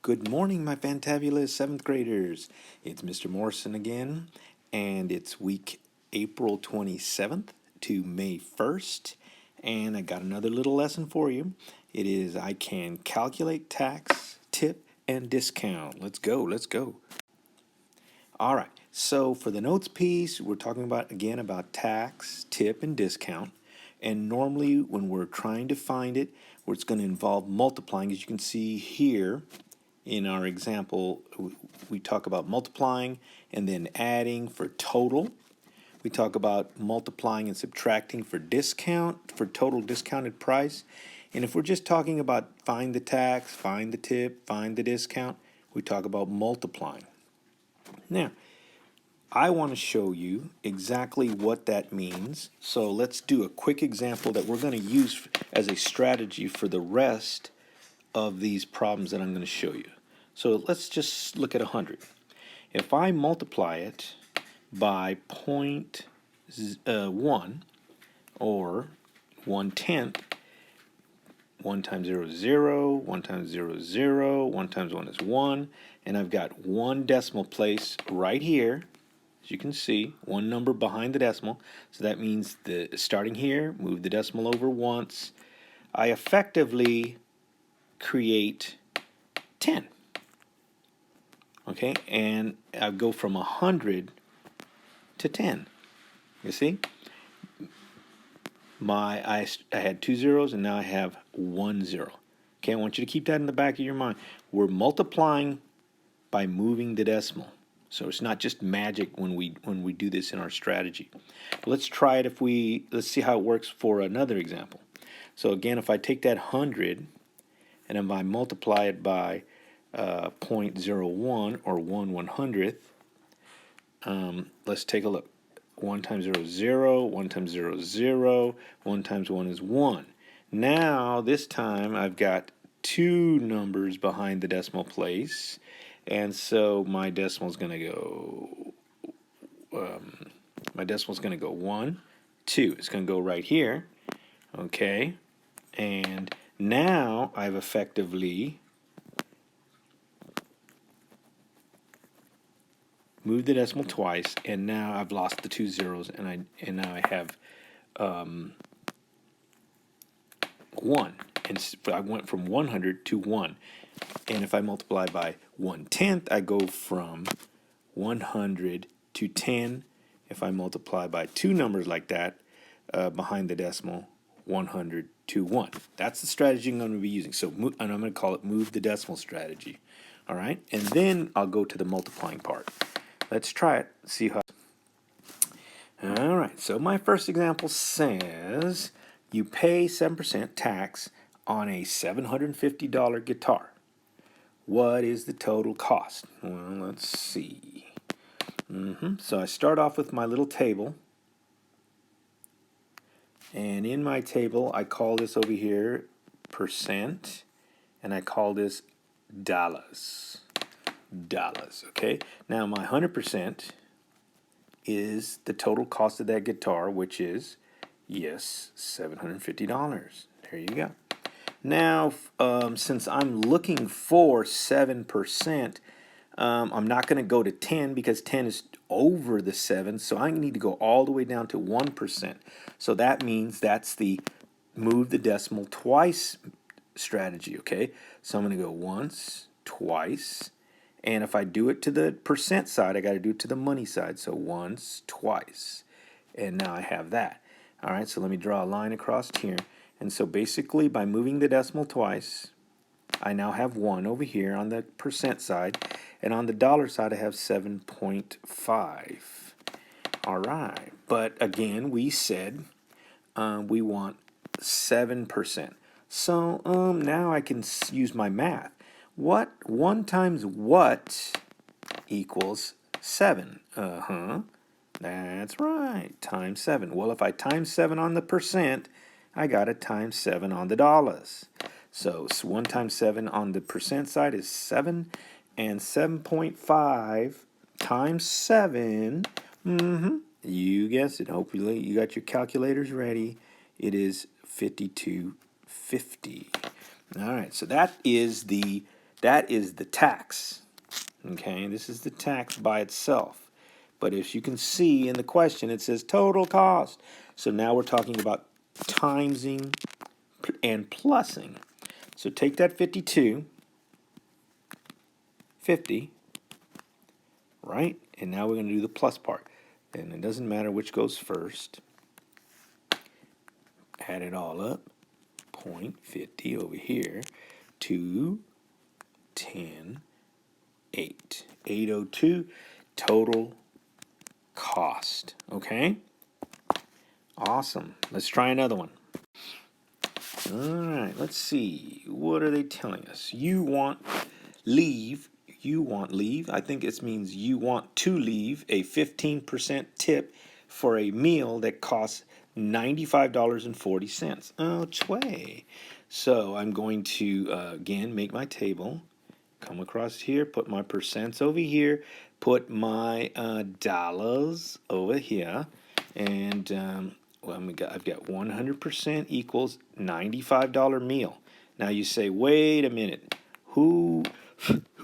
Good morning, my fantabulous 7th graders. It's Mr. Morrison again, and it's week April 27th to May 1st, and I got another little lesson for you. It is I can calculate tax, tip, and discount. Let's go. All right, so for the notes piece, we're talking about tax, tip, and discount. And normally when we're trying to find it, it's going to involve multiplying. As you can see here in our example, we talk about multiplying and then adding for total. We talk about multiplying and subtracting for discount, for total discounted price. And if we're just talking about find the tax, find the tip, find the discount, we talk about multiplying. Now, I want to show you exactly what that means. So let's do a quick example that we're going to use as a strategy for the rest of these problems that I'm going to show you. So let's just look at 100. If I multiply it by 0.1 or 1/10, 1 times 0 is 0, 1 times 0 is 0, 1 times 1 is 1, and I've got one decimal place right here. As you can see, one number behind the decimal, so that means starting here, move the decimal over once. I effectively create 10. Okay, and I go from 100 to 10. You see? I had 2 zeros and now I have 1 0. Okay, I want you to keep that in the back of your mind. We're multiplying by moving the decimal. So it's not just magic when we do this in our strategy. Let's try it let's see how it works for another example. So again, if I take that 100 and if I multiply it by 0.01 or 1/100th, let's take a look. 1 times 0 is 0, 1 times 0 is 0, 1 times 1 is 1. Now, this time, I've got two numbers behind the decimal place, and so my decimal is going to go, 1, 2. It's going to go right here, okay? And now I've effectively moved the decimal twice, and now I've lost the 2 zeros, and now I have 1. And I went from 100 to 1. And if I multiply by 1/10, I go from 100 to 10. If I multiply by two numbers like that behind the decimal, 100 to 1. That's the strategy I'm going to be using. So, and I'm going to call it move the decimal strategy. All right, and then I'll go to the multiplying part. Let's try it. See how. All right. So my first example says you pay 7% tax on a $750 guitar. What is the total cost? Well, let's see. So I start off with my little table. And in my table, I call this over here percent, and I call this dollars. Okay? Now my 100% is the total cost of that guitar, which is, yes, $750. There you go. Now, since I'm looking for 7%, I'm not going to go to 10 because 10 is over the 7, so I need to go all the way down to 1%. So that means that's the move the decimal twice strategy, okay? So I'm going to go once, twice, and if I do it to the percent side, I got to do it to the money side. So once, twice, and now I have that. All right, so let me draw a line across here. And so basically, by moving the decimal twice, I now have 1 over here on the percent side, and on the dollar side, I have 7.5. All right, but again, we said we want 7%. So now I can use my math. 1 times what equals 7? That's right, times 7. Well, if I times 7 on the percent, I got to times 7 on the dollars. So 1 times 7 on the percent side is 7, and 7.5 times 7, you guessed it. Hopefully you got your calculators ready. It is 5250. All right, so that is the That is the tax. Okay, this is the tax by itself. But as you can see in the question, it says total cost. So now we're talking about timesing and plussing. So take that 52, 50, right? And now we're going to do the plus part. And it doesn't matter which goes first. Add it all up. 0.50 over here to 10, 8. 802 total cost. Okay? Awesome. Let's try another one. All right, let's see. What are they telling us? You want leave. You want leave. I think it means you want to leave a 15% tip for a meal that costs $95.40. Oh, chway. So I'm going to, again, make my table. Come across here, put my percents over here, put my dollars over here, and well, I've got 100% equals $95 meal. Now you say, wait a minute, who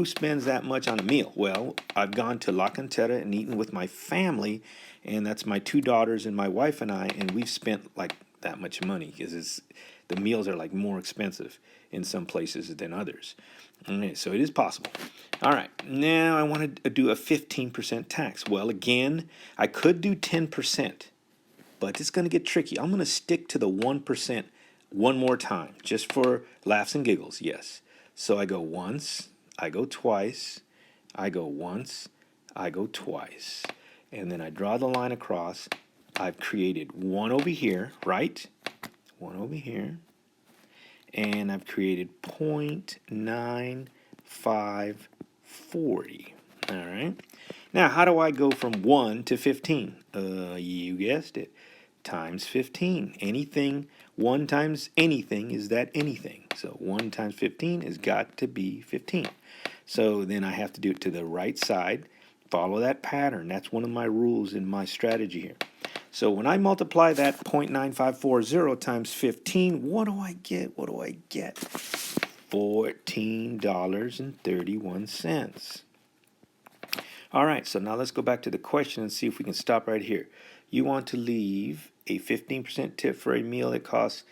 spends that much on a meal? Well, I've gone to La Cantera and eaten with my family, and that's my 2 daughters and my wife and I, and we've spent like that much money because the meals are like more expensive in some places than others. Okay, so it is possible. All right, now I want to do a 15% tax. Well, again, I could do 10%, but it's going to get tricky. I'm going to stick to the 1% one more time, just for laughs and giggles, yes. So I go once, I go twice, I go once, I go twice. And then I draw the line across. I've created one over here, right? One over here. And I've created 0.9540. All right. Now, how do I go from 1 to 15? You guessed it. Times 15. Anything, 1 times anything is that anything. So 1 times 15 has got to be 15. So then I have to do it to the right side. Follow that pattern. That's one of my rules in my strategy here. So when I multiply that 0.9540 times 15, what do I get? What do I get? $14.31. All right, so now let's go back to the question and see if we can stop right here. You want to leave a 15% tip for a meal that costs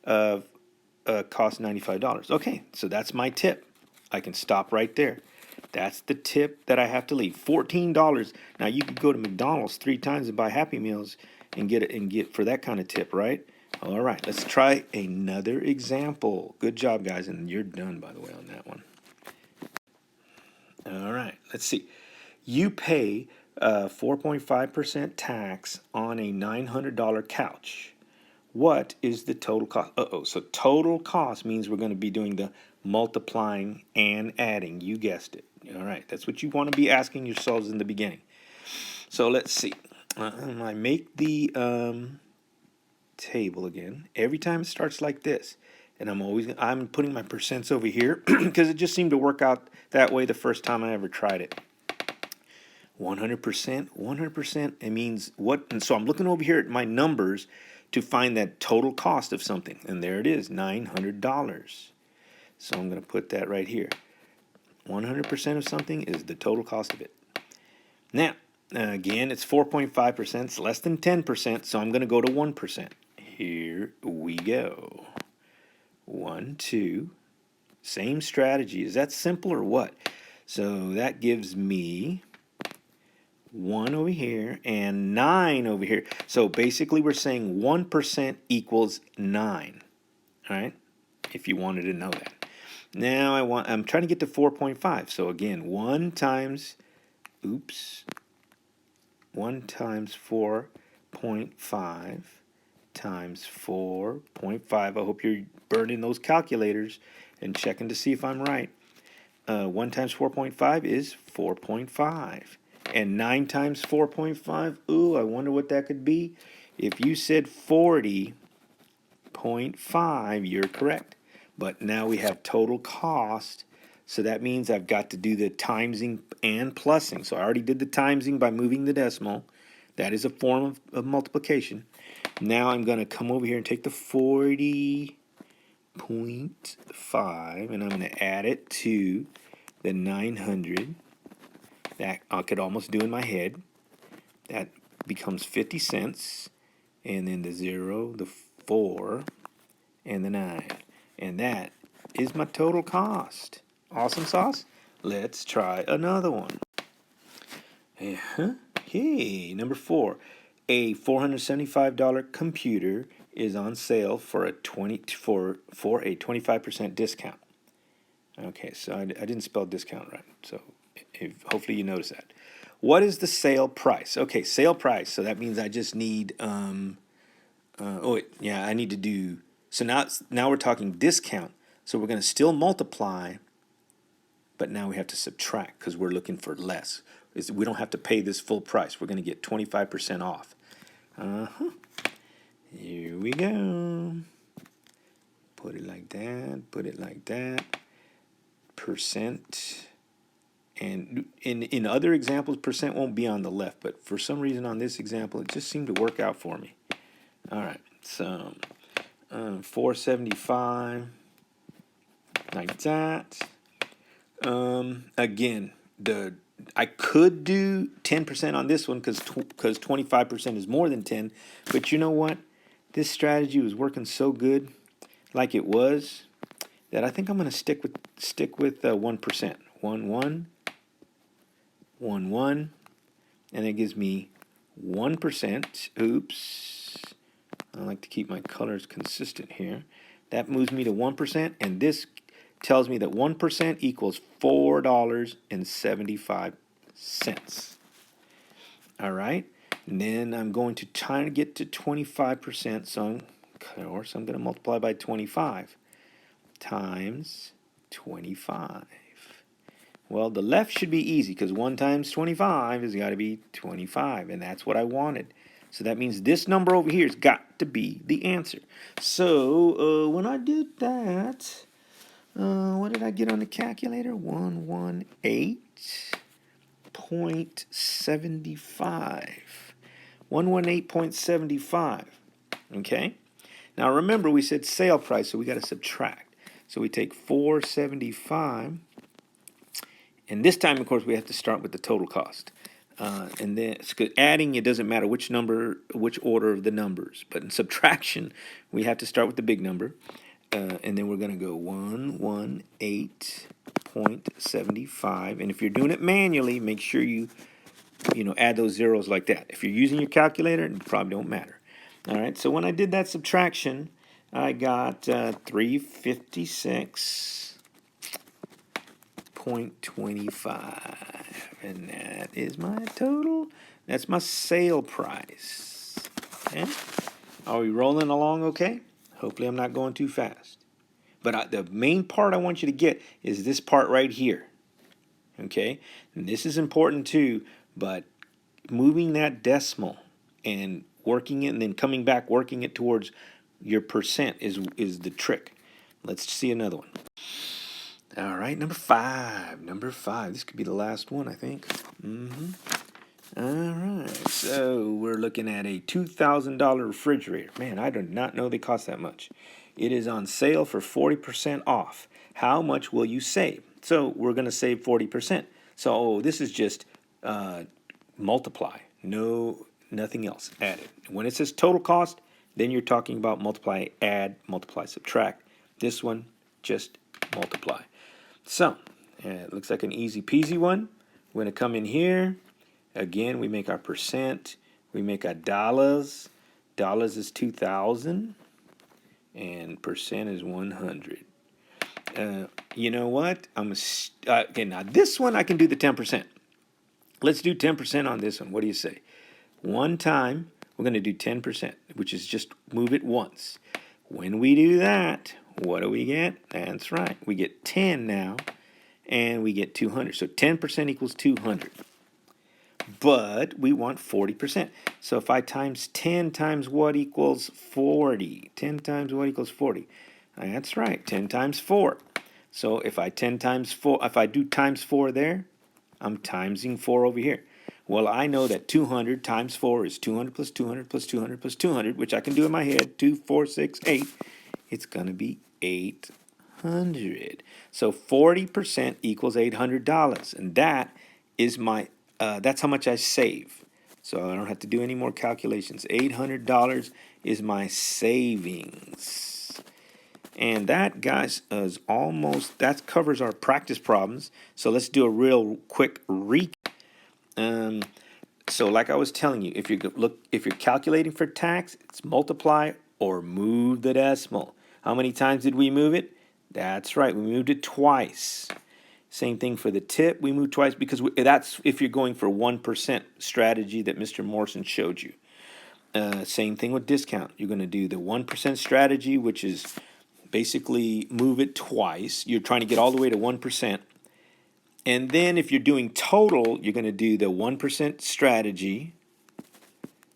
$95. Okay, so that's my tip. I can stop right there. That's the tip that I have to leave. $14. Now you could go to McDonald's 3 times and buy Happy Meals and get for that kind of tip, right? All right, let's try another example. Good job, guys, and you're done, by the way, on that one. All right, let's see. You pay 4.5% tax on a $900 couch. What is the total cost? So total cost means we're going to be doing the multiplying and adding. You guessed it. All right, that's what you want to be asking yourselves in the beginning. So let's see. I make the table again. Every time it starts like this, and I'm putting my percents over here because it just seemed to work out that way the first time I ever tried it. 100%, it means what? And so I'm looking over here at my numbers to find that total cost of something. And there it is, $900. So I'm going to put that right here. 100% of something is the total cost of it. Now, again, it's 4.5%. It's less than 10%, so I'm going to go to 1%. Here we go. 1, 2. Same strategy. Is that simple or what? So that gives me 1 over here and 9 over here. So basically we're saying 1% equals 9. All right? If you wanted to know that. Now I'm trying to get to 4.5. So again, 1 times 4.5 times 4.5. I hope you're burning those calculators and checking to see if I'm right. 1 times 4.5 is 4.5. And 9 times 4.5, ooh, I wonder what that could be. If you said 40.5, you're correct. But now we have total cost, so that means I've got to do the timesing and plussing. So I already did the timesing by moving the decimal. That is a form of multiplication. Now I'm going to come over here and take the 40.5 0.5, and I'm going to add it to the 900. That I could almost do in my head. That becomes 50 cents, and then the 0, the 4, and the 9. And that is my total cost. Awesome sauce? Let's try another one. Hey, number 4. A $475 computer is on sale for a 25% discount. Okay, so I didn't spell discount right. So hopefully you notice that. What is the sale price? Okay, sale price. So that means I just need I need to do. So now we're talking discount. So we're going to still multiply, but now we have to subtract because we're looking for less. We don't have to pay this full price. We're going to get 25% off. Here we go. Put it like that. Put it like that. Percent. And in other examples, percent won't be on the left, but for some reason on this example, it just seemed to work out for me. All right, so 475, like that. Again, I could do 10% on this one because 25% is more than 10, but you know what? This strategy was working so good, like it was, that I think I'm going to stick with 1%. 1, and it gives me 1%. Oops. I like to keep my colors consistent here. That moves me to 1%, and this tells me that 1% equals $4.75. All right, and then I'm going to try to get to 25%, so I'm going to multiply by 25 times 25. Well, the left should be easy because 1 times 25 has got to be 25, and that's what I wanted. So that means this number over here has got to be the answer. So when I did that, what did I get on the calculator? 118.75. 118.75. Okay? Now remember, we said sale price, so we got to subtract. So we take 475. And this time, of course, we have to start with the total cost. And then adding, it doesn't matter which order of the numbers. But in subtraction, we have to start with the big number. And then we're going to go 118.75. And if you're doing it manually, make sure you add those zeros like that. If you're using your calculator, it probably don't matter. All right, so when I did that subtraction, I got 356.25, and that is my total. That's my sale price. Okay? Are we rolling along okay? Hopefully I'm not going too fast. But the main part I want you to get is this part right here. Okay? And this is important too, but moving that decimal and working it and then coming back, working it towards your percent is the trick. Let's see another one. All right, number 5. Number 5. This could be the last one, I think. All right, so we're looking at a $2,000 refrigerator. Man, I did not know they cost that much. It is on sale for 40% off. How much will you save? So we're going to save 40%. So this is just multiply. Nothing else. Add it. When it says total cost, then you're talking about multiply, add, multiply, subtract. This one, just multiply. So, it looks like an easy peasy one. We're going to come in here. Again, we make our percent. We make our dollars. Dollars is 2,000. And percent is 100. You know what? Okay, now this one I can do the 10%. Let's do 10% on this one. What do you say? One time, we're going to do 10%, which is just move it once. When we do that, what do we get? That's right. We get 10 now, and we get 200. So 10% equals 200. But we want 40%. So if I times 10 times what equals 40? 10 times what equals 40? That's right, 10 times 4. So if I do times 4 there, I'm timesing 4 over here. Well, I know that 200 times 4 is 200 plus 200 plus 200 plus 200, which I can do in my head. 2, 4, 6, 8. It's going to be 800. So 40% equals $800, and that is my that's how much I save. So I don't have to do any more calculations. $800 is my savings. And that, guys, is almost, that covers our practice problems. So let's do a real quick recap. So like I was telling you, if you're calculating for tax, it's multiply or move the decimal. How many times did we move it? That's right, we moved it twice. Same thing for the tip, we moved twice because that's if you're going for 1% strategy that Mr. Morrison showed you. Same thing with discount. You're going to do the 1% strategy, which is basically move it twice. You're trying to get all the way to 1%. And then if you're doing total, you're going to do the 1% strategy,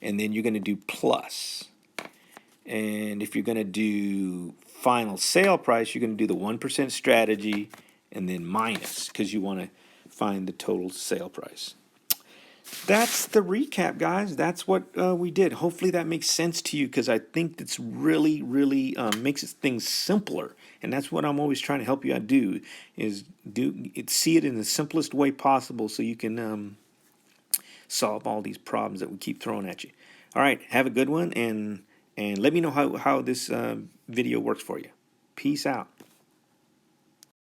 and then you're going to do plus. And if you're going to do final sale price, you're going to do the 1% strategy and then minus, because you want to find the total sale price. That's the recap, guys. That's what we did. Hopefully that makes sense to you, because I think it's really, really makes things simpler. And that's what I'm always trying to help you out do, is see it in the simplest way possible so you can solve all these problems that we keep throwing at you. All right, have a good one, and let me know how this video works for you. Peace out.